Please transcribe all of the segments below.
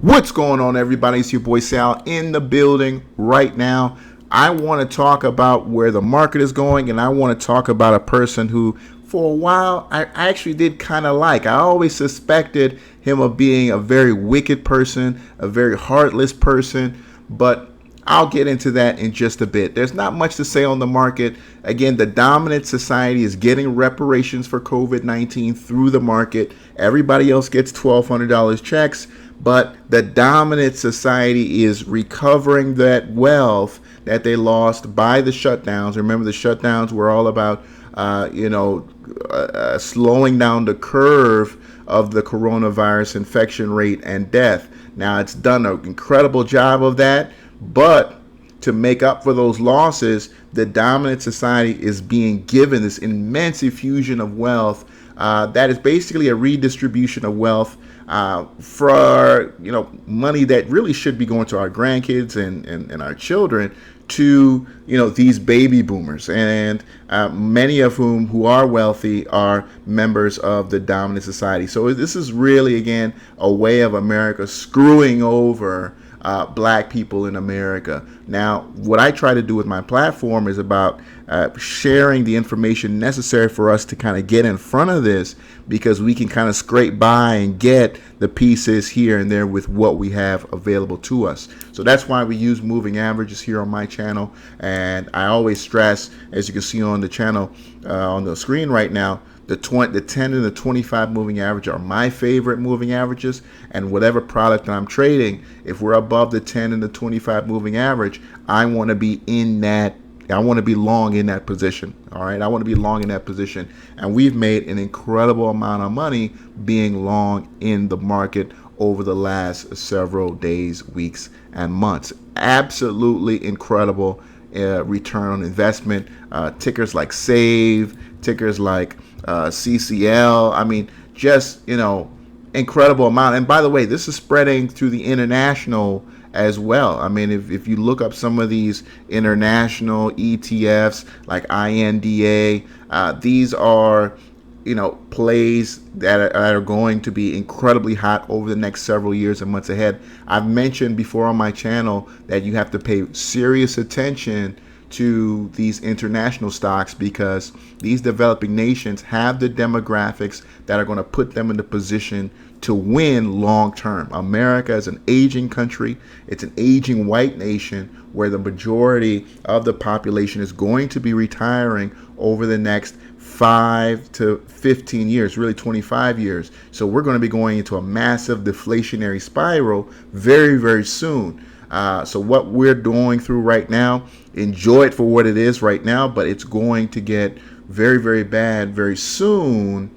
What's going on, everybody? It's your boy Sal in the building right now. I want to talk about where the market is going, and I want to talk about a person who, for a while, I actually did kind of like. I always suspected him of being a very wicked person, a very heartless person, but I'll get into that in just a bit. There's not much to say on the market. Again, the dominant society is getting reparations for COVID-19 through the market. Everybody else gets $1,200 checks, but the dominant society is recovering that wealth that they lost by the shutdowns. Remember, the shutdowns were all about, slowing down the curve of the coronavirus infection rate and death. Now, it's done an incredible job of that. But to make up for those losses, the dominant society is being given this immense infusion of wealth that is basically a redistribution of wealth for money that really should be going to our grandkids and our children to these baby boomers, and many of who are wealthy are members of the dominant society. So this is really, again, a way of America screwing over black people in America. Now, what I try to do with my platform is about sharing the information necessary for us to kind of get in front of this, because we can kind of scrape by and get the pieces here and there with what we have available to us. So that's why we use moving averages here on my channel. And I always stress, as you can see on the channel, on the screen right now, the 10 and the 25 moving average are my favorite moving averages, and whatever product that I'm trading, if we're above the 10 and the 25 moving average, I want to be in that. I want to be long in that position. All right, I want to be long in that position, and we've made an incredible amount of money being long in the market over the last several days, weeks, and months. Absolutely incredible return on investment. Tickers like Save, tickers like CCL. I mean, just incredible amount. And by the way, this is spreading through the international as well. I mean, if you look up some of these international ETFs like INDA, these are plays that are going to be incredibly hot over the next several years and months ahead. I've mentioned before on my channel that you have to pay serious attention to these international stocks, because these developing nations have the demographics that are going to put them in the position to win long term. America is an aging country. It's an aging white nation where the majority of the population is going to be retiring over the next 5 to 15 years, really 25 years. So we're going to be going into a massive deflationary spiral very, very soon. So what we're going through right now, enjoy it for what it is right now, but it's going to get very, very bad very soon.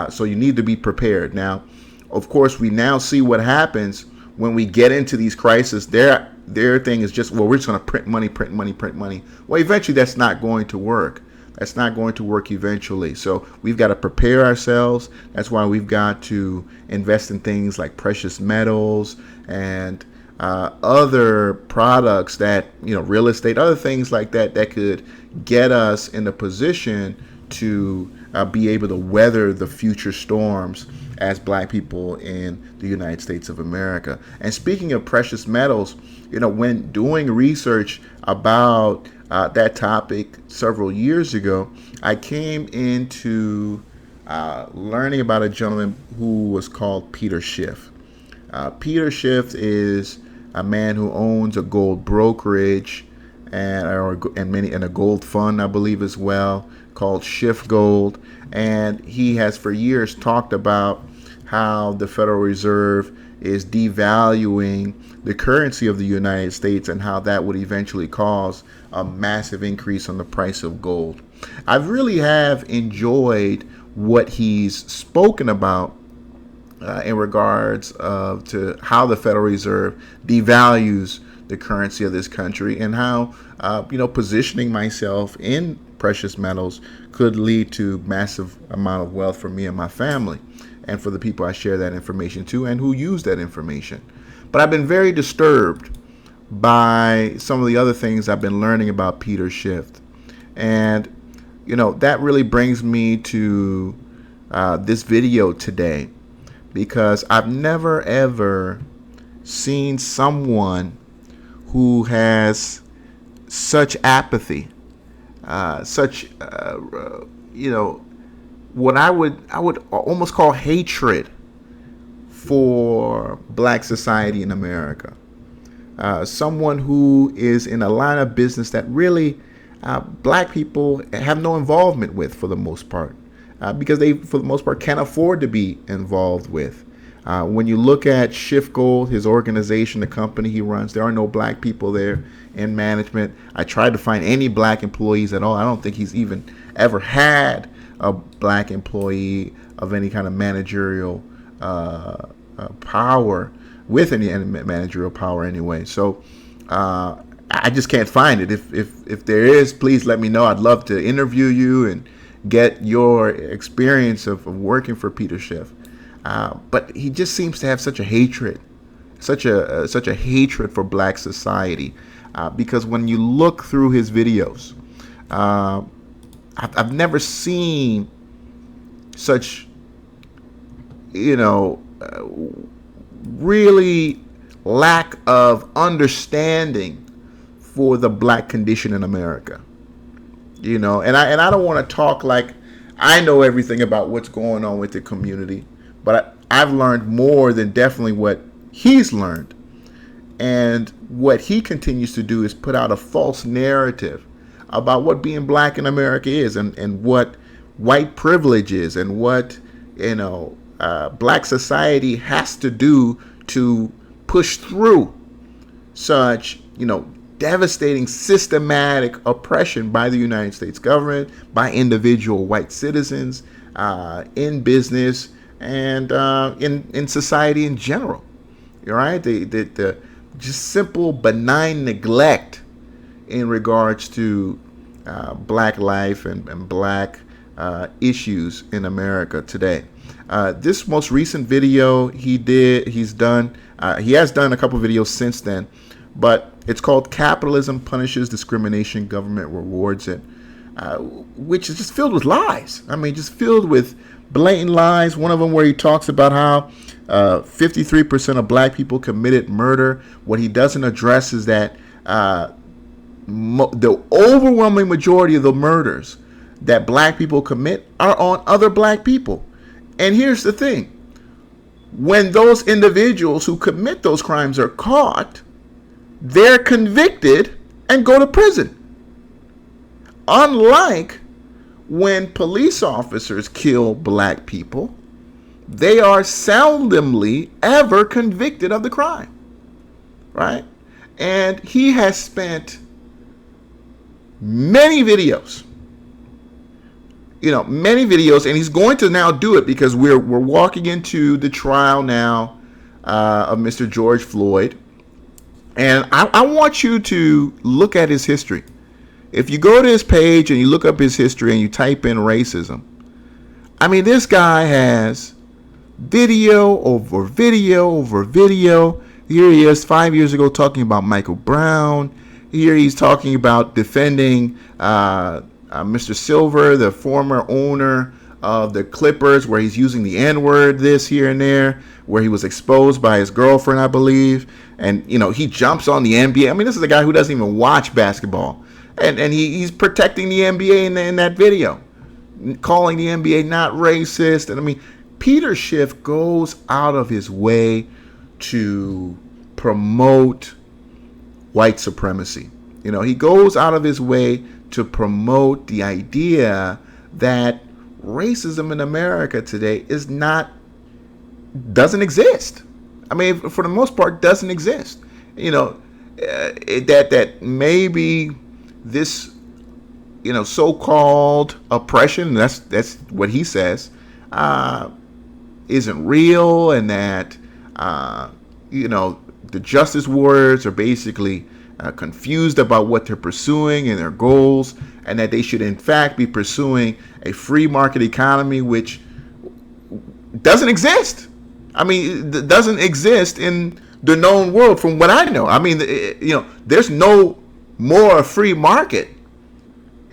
So you need to be prepared. Now, of course, we now see what happens when we get into these crises. Their thing is just, well, we're just going to print money, print money, print money. Well, eventually that's not going to work. That's not going to work eventually. So we've got to prepare ourselves. That's why we've got to invest in things like precious metals and other products that, real estate, other things like that, that could get us in a position to be able to weather the future storms as black people in the United States of America. And speaking of precious metals, when doing research about that topic several years ago, I came into learning about a gentleman who was called Peter Schiff. Peter Schiff is a man who owns a gold brokerage and a gold fund, I believe, as well, called SchiffGold. And he has for years talked about how the Federal Reserve is devaluing the currency of the United States and how that would eventually cause a massive increase on the price of gold. I really have enjoyed what he's spoken about in regards to how the Federal Reserve devalues the currency of this country, and how positioning myself in precious metals could lead to massive amount of wealth for me and my family, and for the people I share that information to and who use that information. But I've been very disturbed by some of the other things I've been learning about Peter Schiff, and that really brings me to this video today, because I've never ever seen someone who has such apathy, such what I would almost call hatred for black society in America. Someone who is in a line of business that really black people have no involvement with for the most part, because they, for the most part, can't afford to be involved with. When you look at SchiffGold, his organization, the company he runs, there are no black people there in management. I tried to find any black employees at all. I don't think he's even ever had a black employee of any kind of managerial power, with any managerial power anyway. So I just can't find it. If there is, please let me know. I'd love to interview you and get your experience of working for Peter Schiff. But he just seems to have such a hatred, such a hatred for black society, because when you look through his videos, I've never seen such, really lack of understanding for the black condition in America. And I don't want to talk like I know everything about what's going on with the community, but I've learned more than definitely what he's learned. And what he continues to do is put out a false narrative about what being black in America is, and what white privilege is, and what black society has to do to push through such devastating systematic oppression by the United States government, by individual white citizens, in business, and in society in general. All right, the just simple benign neglect in regards to black life and black issues in America today. This most recent video he has done a couple videos since then, but it's called "Capitalism Punishes Discrimination, Government Rewards It," which is just filled with lies. I mean, just filled with blatant lies. One of them where he talks about how 53% of black people committed murder. What he doesn't address is that the overwhelming majority of the murders that black people commit are on other black people. And here's the thing. When those individuals who commit those crimes are caught, they're convicted and go to prison. Unlike when police officers kill black people, they are seldomly ever convicted of the crime, right? And he has spent many videos, and he's going to now do it because we're walking into the trial now of Mr. George Floyd. And I want you to look at his history. If you go to his page and you look up his history and you type in racism, I mean, this guy has video over video over video. Here he is 5 years ago talking about Michael Brown. Here he's talking about defending Mr. Silver, the former owner of the Clippers, where he's using the N-word this, here, and there, where he was exposed by his girlfriend, I believe. And, he jumps on the NBA. I mean, this is a guy who doesn't even watch basketball. And he's protecting the NBA in that video, calling the NBA not racist. And I mean, Peter Schiff goes out of his way to promote white supremacy. He goes out of his way to promote the idea that racism in America today doesn't exist. I mean, for the most part, doesn't exist. That maybe this, so-called oppression, that's what he says, isn't real, and that, the justice warriors are basically confused about what they're pursuing and their goals, and that they should in fact be pursuing a free market economy, which doesn't exist. I mean, it doesn't exist in the known world from what I know. I mean, there's no more free market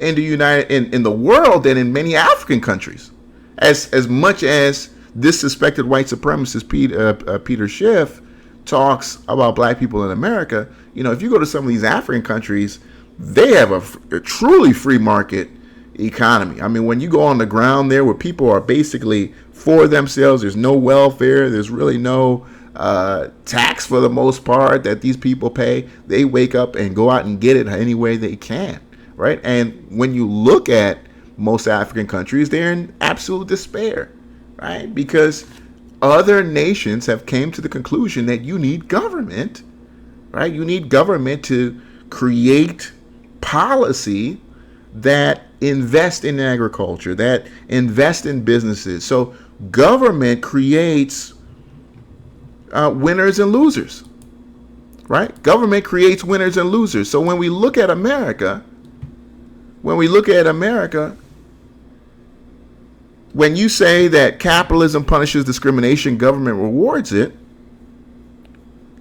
in the world than in many African countries. As much as this suspected white supremacist Peter Schiff talks about black people in America, if you go to some of these African countries, they have a truly free market economy. I mean, when you go on the ground there where people are basically for themselves, there's no welfare, there's really no tax for the most part that these people pay. They wake up and go out and get it any way they can, right? And when you look at most African countries, they're in absolute despair, right? Because other nations have came to the conclusion that you need government, right? You need government to create policy that invest in agriculture, that invest in businesses. So government creates winners and losers, right? Government creates winners and losers. So when we look at America, when you say that capitalism punishes discrimination, government rewards it,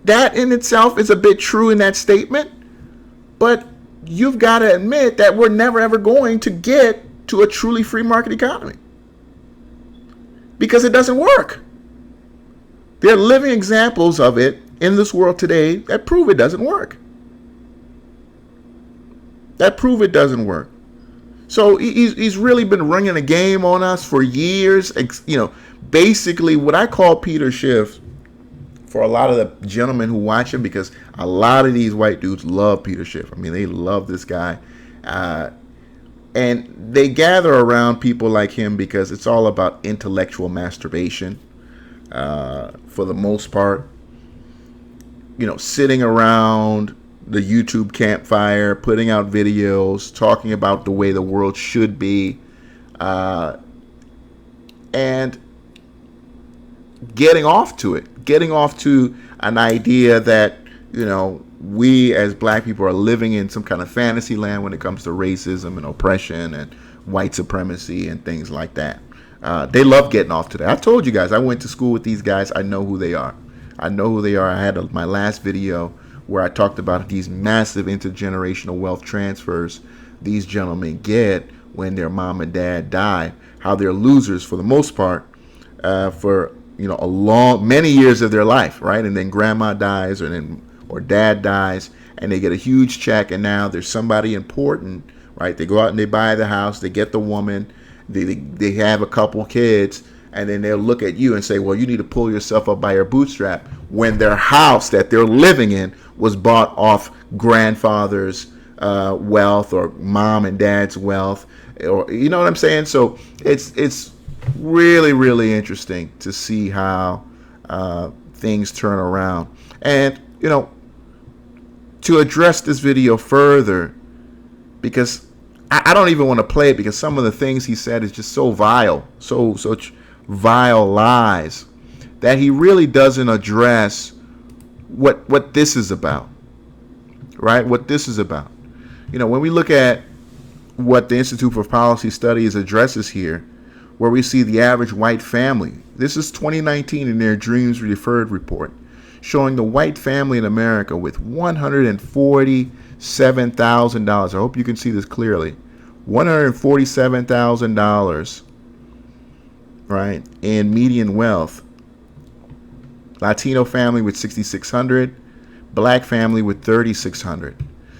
that in itself is a bit true in that statement, but you've got to admit that we're never ever going to get to a truly free market economy because it doesn't work. There are living examples of it in this world today that prove it doesn't work. So he's really been running a game on us for years. Basically what I call Peter Schiff, for a lot of the gentlemen who watch him, because a lot of these white dudes love Peter Schiff. I mean, they love this guy. And they gather around people like him because it's all about intellectual masturbation, for the most part. Sitting around the YouTube campfire, putting out videos, talking about the way the world should be, and getting off to an idea that, we as black people are living in some kind of fantasy land when it comes to racism and oppression and white supremacy and things like that. They love getting off to that. I told you guys, I went to school with these guys. I know who they are. I had my last video where I talked about these massive intergenerational wealth transfers these gentlemen get when their mom and dad die, how they're losers for the most part, for many years of their life, right? And then grandma dies or dad dies and they get a huge check, and now there's somebody important, right? They go out and they buy the house, they get the woman, they have a couple kids, and then they'll look at you and say, well, you need to pull yourself up by your bootstrap, when their house that they're living in was bought off grandfather's wealth or mom and dad's wealth, or you know what I'm saying? So it's really, really interesting to see how things turn around. And to address this video further, because I don't even want to play it, because some of the things he said is just so vile, such vile lies, that he really doesn't address what this is about, right? What this is about. When we look at what the Institute for Policy Studies addresses here, where we see the average white family, this is 2019 in their Dreams Deferred report, showing the white family in America with $147,000. I hope you can see this clearly. $147,000, right, in median wealth. Latino family with $6,600, black family with $3,600.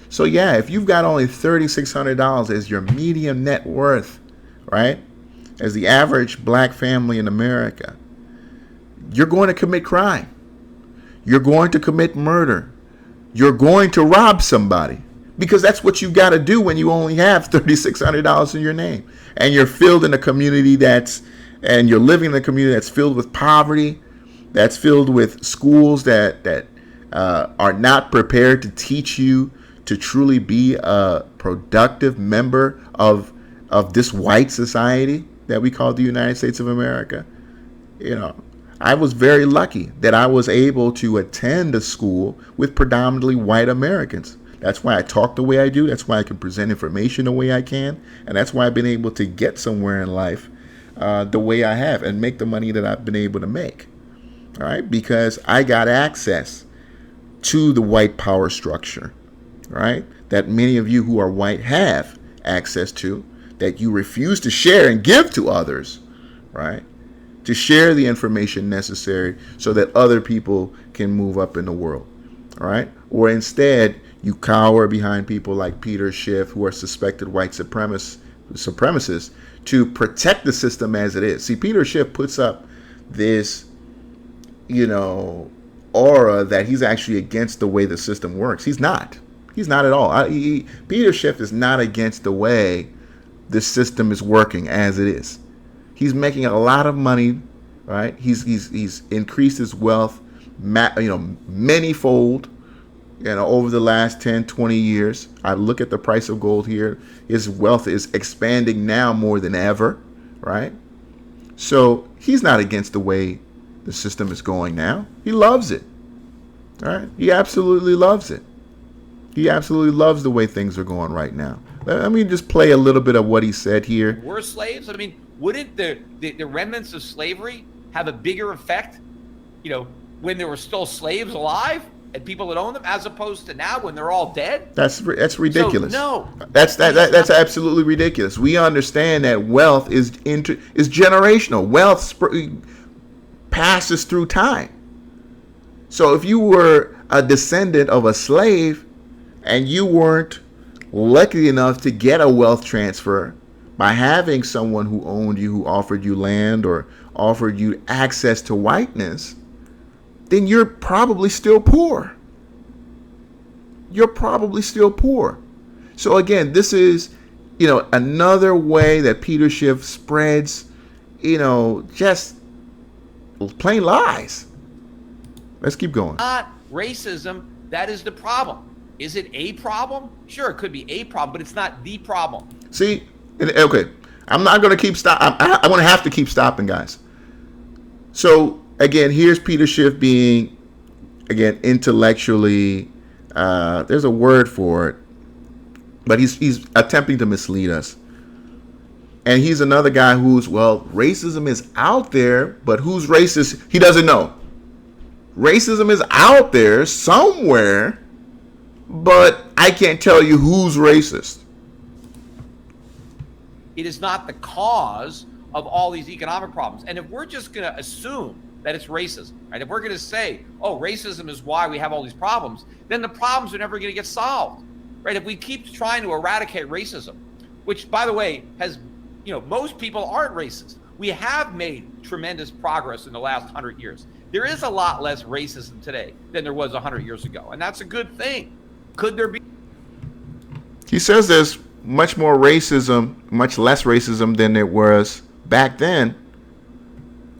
So yeah, if you've got only $3,600 as your median net worth, right, as the average black family in America, you're going to commit crime. You're going to commit murder. You're going to rob somebody, because that's what you've got to do when you only have $3,600 in your name, and you're filled in a community and you're living in a community that's filled with poverty, that's filled with schools that are not prepared to teach you to truly be a productive member of this white society that we call the United States of America. I was very lucky that I was able to attend a school with predominantly white Americans. That's why I talk the way I do. That's why I can present information the way I can. And that's why I've been able to get somewhere in life the way I have and make the money that I've been able to make. All right, because I got access to the white power structure, right, that many of you who are white have access to, that you refuse to share and give to others, right? to share the information necessary so that other people can move up in the world. All right? Or instead, you cower behind people like Peter Schiff, who are suspected white supremacists, to protect the system as it is. See, Peter Schiff puts up this, aura that he's actually against the way the system works. He's not. He's not at all. Peter Schiff is not against the way the system is working as it is. He's making a lot of money, right? He's increased his wealth, manyfold, over the last 10, 20 years. I look at the price of gold here. His wealth is expanding now more than ever, right? So he's not against the way the system is going now. He loves it, right? He absolutely loves it. He absolutely loves the way things are going right now. Let me just play a little bit of what he said here. Were slaves? I mean, wouldn't the remnants of slavery have a bigger effect, when there were still slaves alive and people that owned them, as opposed to now when they're all dead? That's ridiculous. So, no, that's absolutely ridiculous. We understand that wealth is generational. Wealth passes through time. So if you were a descendant of a slave and you weren't lucky enough to get a wealth transfer by having someone who owned you, who offered you land or offered you access to whiteness, then you're probably still poor. You're probably still poor. So again, this is, another way that Peter Schiff spreads, just plain lies. Let's keep going. Not racism. That is the problem. Is it a problem? Sure, it could be a problem, but it's not the problem. See, okay, I'm not going to keep stopping. I'm going to have to keep stopping, guys. So again, here's Peter Schiff being, again, intellectually, there's a word for it, but he's attempting to mislead us. And he's another guy who's, racism is out there, but who's racist? He doesn't know. Racism is out there somewhere, but I can't tell you who's racist. It is not the cause of all these economic problems. And if we're just going to assume that it's racism, right? If we're going to say, racism is why we have all these problems, then the problems are never going to get solved, right? If we keep trying to eradicate racism, which, by the way, has, most people aren't racist. We have made tremendous progress in the last 100 years. There is a lot less racism today than there was 100 years ago, and that's a good thing. Could there be? He says there's much more racism, much less racism than there was back then.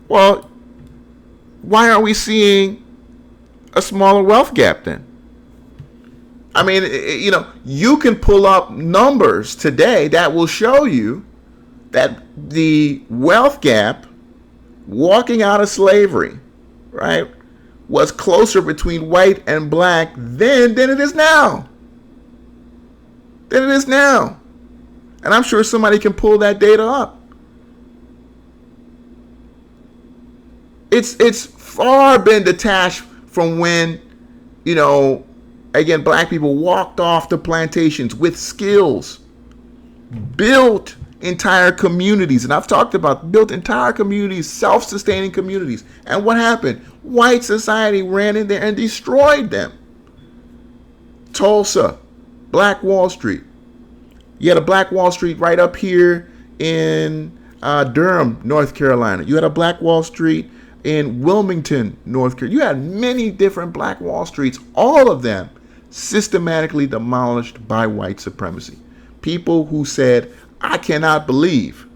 Well, why aren't we seeing a smaller wealth gap then? I mean, you can pull up numbers today that will show you that the wealth gap walking out of slavery, right, was closer between white and black then than it is now. And I'm sure somebody can pull that data up. It's far been detached from when, again, black people walked off the plantations with skills, built entire communities. And I've talked about built entire communities, self-sustaining communities. And what happened? White society ran in there and destroyed them. Tulsa, Black Wall Street. You had a Black Wall Street right up here in Durham, North Carolina. You had a Black Wall Street in Wilmington, North Carolina. You had many different Black Wall Streets, all of them systematically demolished by white supremacy. People who said, I cannot believe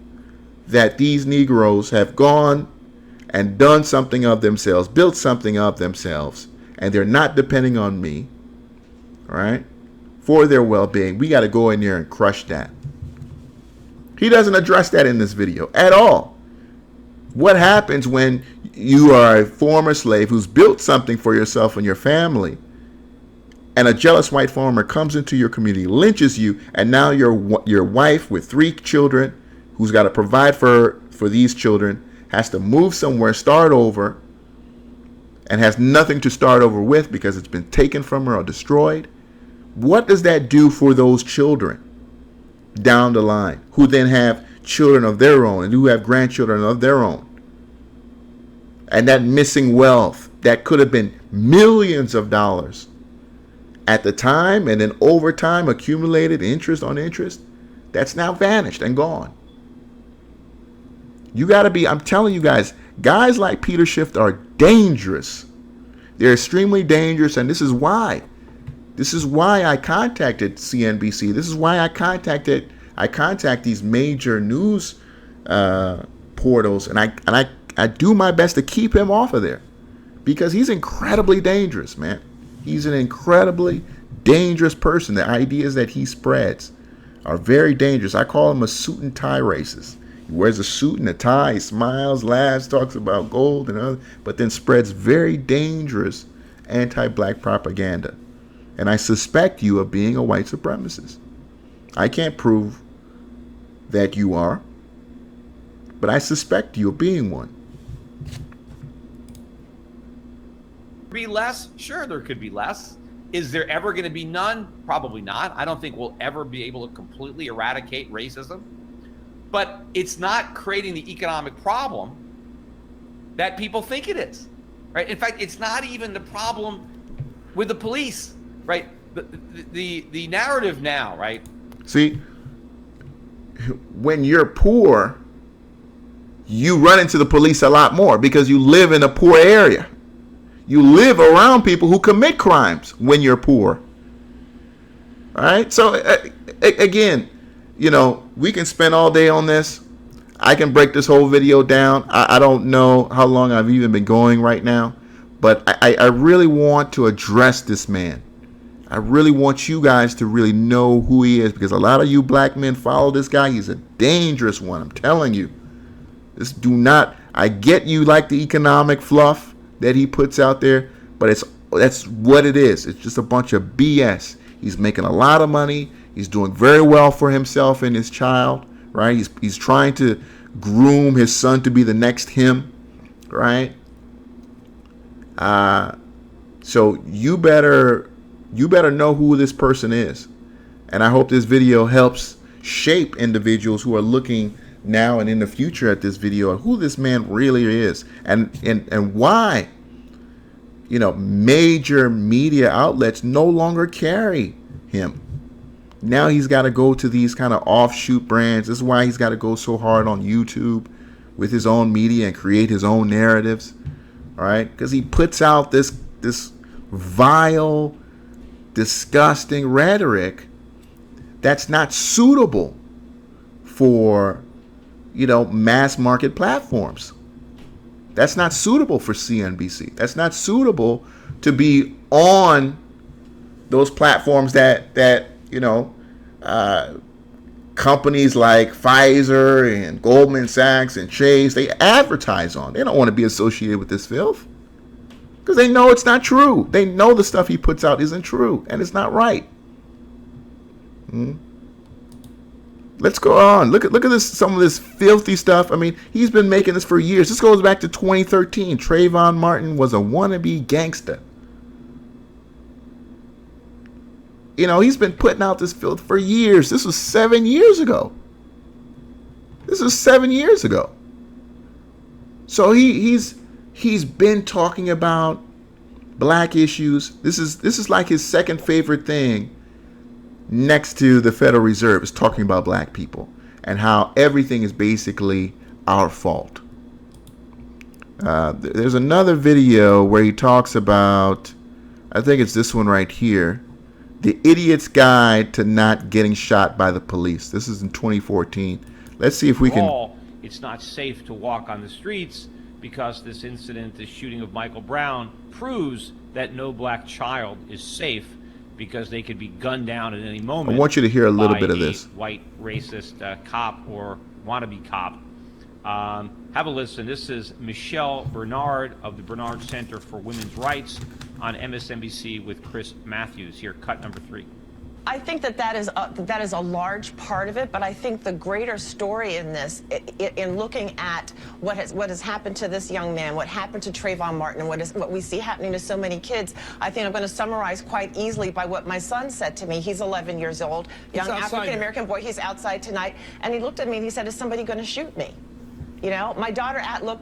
that these Negroes have gone and done something of themselves, built something of themselves, and they're not depending on me, all right, for their well-being. We got to go in there and crush that. He doesn't address that in this video at all. What happens when you are a former slave who's built something for yourself and your family, and a jealous white farmer comes into your community, lynches you, and now your wife with 3 children, who's got to provide for these children, has to move somewhere, start over, and has nothing to start over with because it's been taken from her or destroyed? What does that do for those children down the line, who then have children of their own and who have grandchildren of their own? And that missing wealth that could have been millions of dollars at the time, and then over time accumulated interest on interest, that's now vanished and gone. You got to be, I'm telling you guys like Peter Schiff are dangerous. They're extremely dangerous, and this is why I contacted CNBC. This is why I contact these major news portals, and I do my best to keep him off of there, because he's incredibly dangerous, man. He's an incredibly dangerous person. The ideas that he spreads are very dangerous. I call him a suit and tie racist. He wears a suit and a tie, he smiles, laughs, talks about gold and other, but then spreads very dangerous anti-black propaganda. And I suspect you of being a white supremacist. I can't prove that you are, but I suspect you of being one. Be less? Sure, there could be less. Is there ever going to be none? Probably not. I don't think we'll ever be able to completely eradicate racism. But it's not creating the economic problem that people think it is, right? In fact, it's not even the problem with the police, right? The narrative now, right? See, when you're poor, you run into the police a lot more because you live in a poor area. You live around people who commit crimes when you're poor. All right? So, again, you know, we can spend all day on this. I can break this whole video down. I don't know how long I've even been going right now, but I really want to address this man. I really want you guys to really know who he is, because a lot of you black men follow this guy. He's a dangerous one. I'm telling you. I get you like the economic fluff that he puts out there, but that's what it is. It's just a bunch of BS. He's making a lot of money. He's doing very well for himself and his child, right? He's trying to groom his son to be the next him, right? So you better know who this person is. And I hope this video helps shape individuals who are looking now and in the future at this video and who this man really is, and why, you know, major media outlets no longer carry him. Now he's got to go to these kind of offshoot brands. This is why he's got to go so hard on YouTube with his own media and create his own narratives, all right? Because he puts out this vile, disgusting rhetoric that's not suitable for, you know, mass market platforms. That's not suitable for CNBC. That's not suitable to be on those platforms that you know, companies like Pfizer and Goldman Sachs and Chase, they advertise on. They don't want to be associated with this filth because they know it's not true. They know the stuff he puts out isn't true and it's not right. Let's go on. Look at this. Some of this filthy stuff. I mean, he's been making this for years. This goes back to 2013. Trayvon Martin was a wannabe gangster. You know, he's been putting out this filth for years. This was 7 years ago. So he's been talking about black issues. This is like his second favorite thing, next to the Federal Reserve, is talking about black people and how everything is basically our fault. There's another video where he talks about, I think it's this one right here, The Idiot's Guide to Not Getting Shot by the Police. This is in 2014. Let's see if we can... It's not safe to walk on the streets because this incident, the shooting of Michael Brown, proves that no black child is safe because they could be gunned down at any moment. I want you to hear a little bit of this. White racist cop or wannabe cop. Have a listen. This is Michelle Bernard of the Bernard Center for Women's Rights on MSNBC with Chris Matthews. Here, cut number 3. I think that is a large part of it, but I think the greater story in this, in looking at what has happened to this young man, what happened to Trayvon Martin, and what we see happening to so many kids, I think I'm going to summarize quite easily by what my son said to me. He's 11 years old, young African-American boy. He's outside tonight, and he looked at me and he said, "Is somebody going to shoot me?" You know, my daughter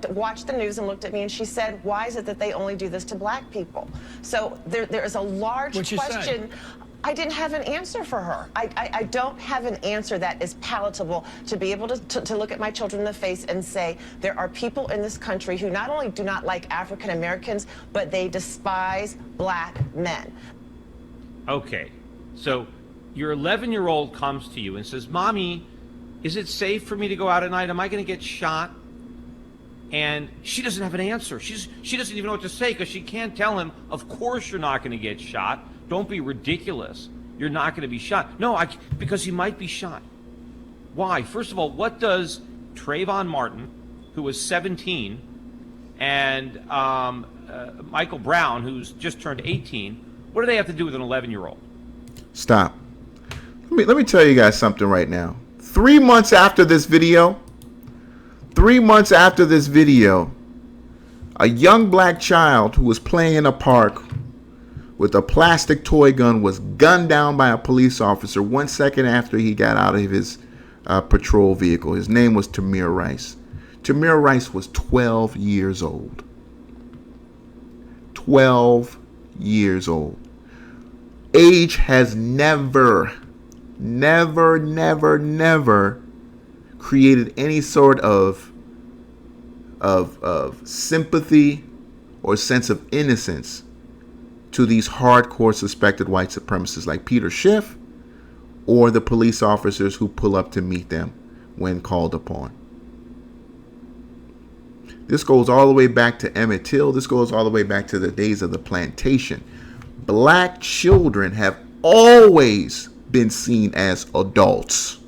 watched the news and looked at me and she said, why is it that they only do this to black people? So there is a large question. I didn't have an answer for her. I don't have an answer that is palatable to be able to look at my children in the face and say, there are people in this country who not only do not like African Americans, but they despise black men. Okay, so your 11-year-old comes to you and says, Mommy, is it safe for me to go out at night? Am I going to get shot? And she doesn't have an answer. She doesn't even know what to say because she can't tell him, of course you're not going to get shot. Don't be ridiculous. You're not going to be shot. No, because he might be shot. Why? First of all, what does Trayvon Martin, who was 17, and Michael Brown, who's just turned 18, what do they have to do with an 11-year-old? Stop. Let me tell you guys something right now. 3 months after this video, a young black child who was playing in a park with a plastic toy gun was gunned down by a police officer 1 second after he got out of his patrol vehicle. His name was Tamir Rice. Tamir Rice was 12 years old. 12 years old. Age has never created any sort of sympathy or sense of innocence to these hardcore suspected white supremacists like Peter Schiff or the police officers who pull up to meet them when called upon. This goes all the way back to Emmett Till. This goes all the way back to the days of the plantation. Black children have always been seen as adults.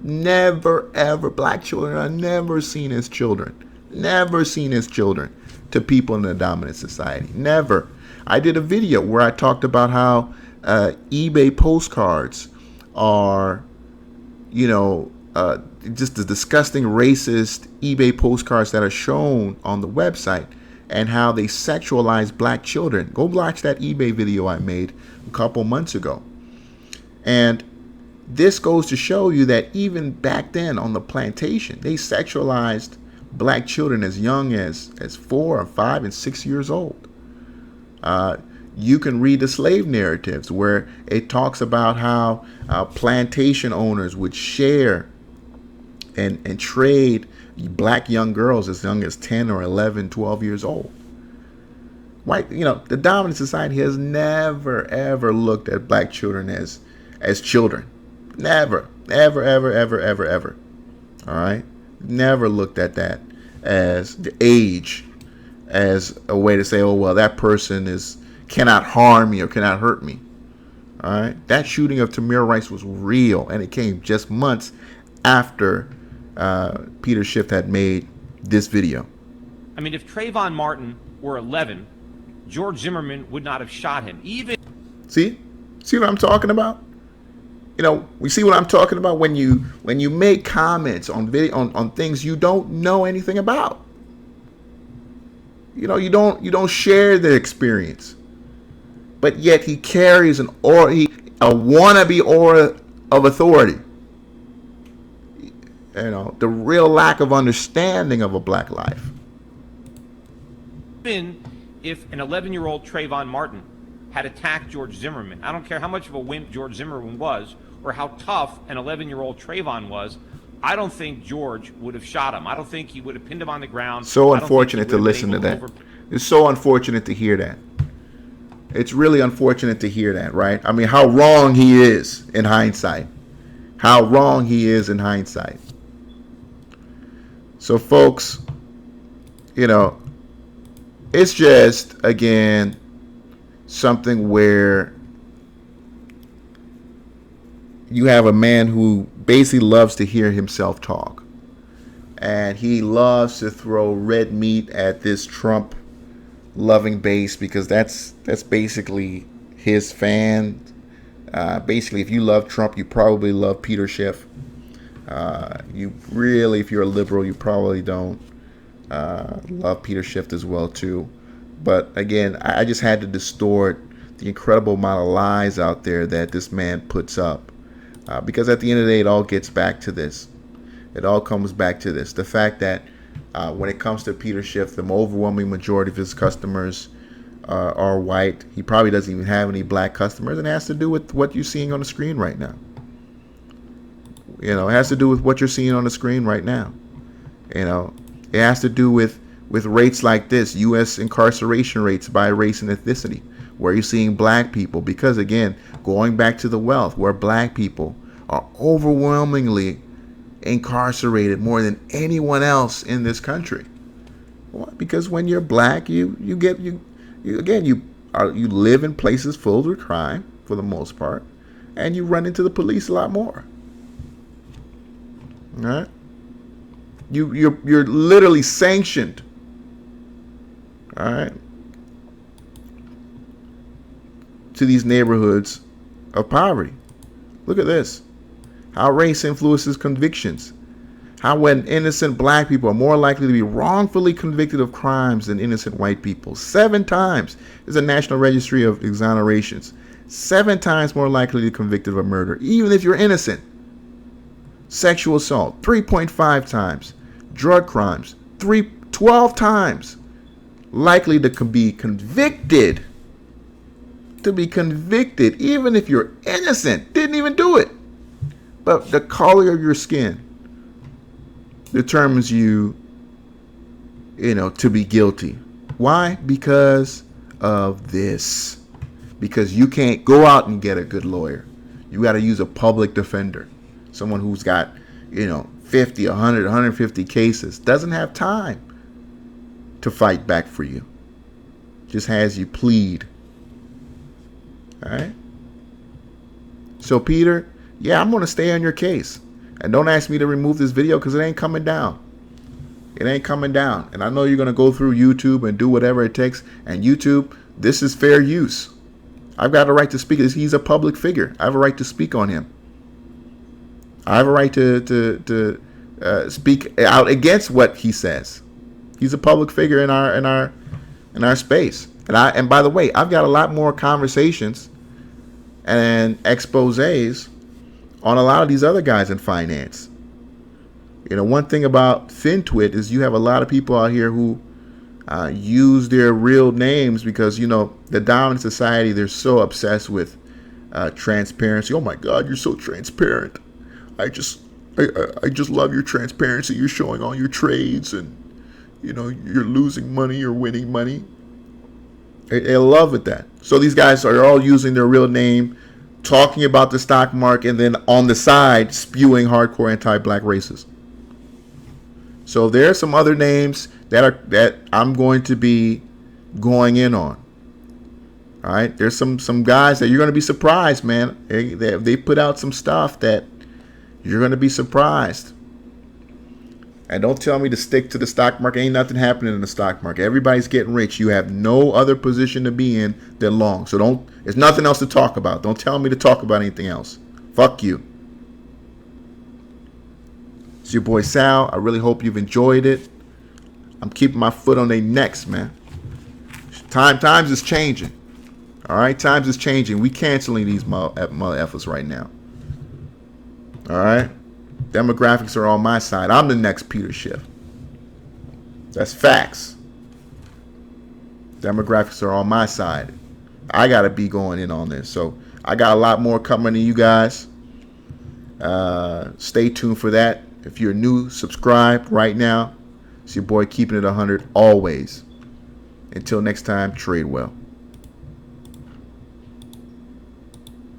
Never, ever. Black children are never seen as children. Never seen as children to people in the dominant society. Never. I did a video where I talked about how eBay postcards are, just the disgusting racist eBay postcards that are shown on the website and how they sexualize black children. Go watch that eBay video I made a couple months ago. And this goes to show you that even back then on the plantation, they sexualized black children as young as 4 or 5 and 6 years old. You can read the slave narratives where it talks about how plantation owners would share and trade black young girls as young as 10 or 11, 12 years old. The dominant society has never, ever looked at black children as children. Never, ever. All right? Never looked at that as the age, as a way to say, oh, well, that person cannot harm me or cannot hurt me. All right? That shooting of Tamir Rice was real, and it came just months after Peter Schiff had made this video. I mean, if Trayvon Martin were 11, George Zimmerman would not have shot him. See what I'm talking about? We see what I'm talking about when you make comments on video on things you don't know anything about. You don't share the experience, but yet he carries a wannabe aura of authority. The real lack of understanding of a black life. Even if an 11-year-old Trayvon Martin had attacked George Zimmerman, I don't care how much of a wimp George Zimmerman was or how tough an 11-year-old Trayvon was, I don't think George would have shot him. I don't think he would have pinned him on the ground. So unfortunate to listen to that. It's so unfortunate to hear that. It's really unfortunate to hear that, right? I mean, how wrong he is in hindsight. How wrong he is in hindsight. So, folks, it's just, again, something where you have a man who basically loves to hear himself talk. And he loves to throw red meat at this Trump loving base because that's basically his fan. Basically, if you love Trump, you probably love Peter Schiff. If you're a liberal, you probably don't love Peter Schiff as well too. But again, I just had to distort the incredible amount of lies out there that this man puts up, because at the end of the day, it all gets back to this. It all comes back to this: the fact that When it comes to Peter Schiff, the overwhelming majority of his customers are white. He probably doesn't even have any black customers, and it has to do with what you're seeing on the screen right now. You know, it has to do with what you're seeing on the screen right now. You know, it has to do with rates like this, U.S. incarceration rates by race and ethnicity, where you're seeing black people, because again, going back to the wealth, where black people are overwhelmingly incarcerated more than anyone else in this country. Well, because when you're black, you live in places filled with crime for the most part, and you run into the police a lot more. All right? You're literally sanctioned. All right? To these neighborhoods of poverty. Look at this. How race influences convictions. How when innocent black people are more likely to be wrongfully convicted of crimes than innocent white people. 7 times is a National Registry of Exonerations. 7 times more likely to be convicted of a murder, even if you're innocent. Sexual assault, 3.5 times. Drug crimes, 12 times likely to be convicted. To be convicted, even if you're innocent, didn't even do it. But the color of your skin determines you, to be guilty. Why? Because of this. Because you can't go out and get a good lawyer. You got to use a public defender. Someone who's got, 50, 100, 150 cases. Doesn't have time to fight back for you. Just has you plead. All right? So, Peter, yeah, I'm going to stay on your case. And don't ask me to remove this video because it ain't coming down. It ain't coming down. And I know you're going to go through YouTube and do whatever it takes. And YouTube, this is fair use. I've got a right to speak. He's a public figure. I have a right to speak on him. I have a right to speak out against what he says. He's a public figure in our space. And by the way, I've got a lot more conversations and exposés on a lot of these other guys in finance. One thing about FinTwit is you have a lot of people out here who use their real names because, the dominant society, they're so obsessed with transparency. Oh my God, you're so transparent. I just love your transparency. You're showing all your trades and, you're losing money or winning money. I love it that. So these guys are all using their real name, talking about the stock market, and then on the side spewing hardcore anti-black racism. So there are some other names that I'm going to be going in on. All right, there's some guys that you're going to be surprised, man. They put out some stuff that you're going to be surprised. And don't tell me to stick to the stock market. Ain't nothing happening in the stock market. Everybody's getting rich. You have no other position to be in than long. So there's nothing else to talk about. Don't tell me to talk about anything else. Fuck you. It's your boy Sal. I really hope you've enjoyed it. I'm keeping my foot on their necks, man. Times is changing. All right, times is changing. We canceling these mother effers right now. All right, demographics are on my side. I'm the next Peter Schiff. That's facts. Demographics are on my side. I gotta be going in on this. So I got a lot more coming to you guys. Stay tuned for that. If you're new, subscribe right now. It's your boy keeping it 100 always. Until next time, trade well.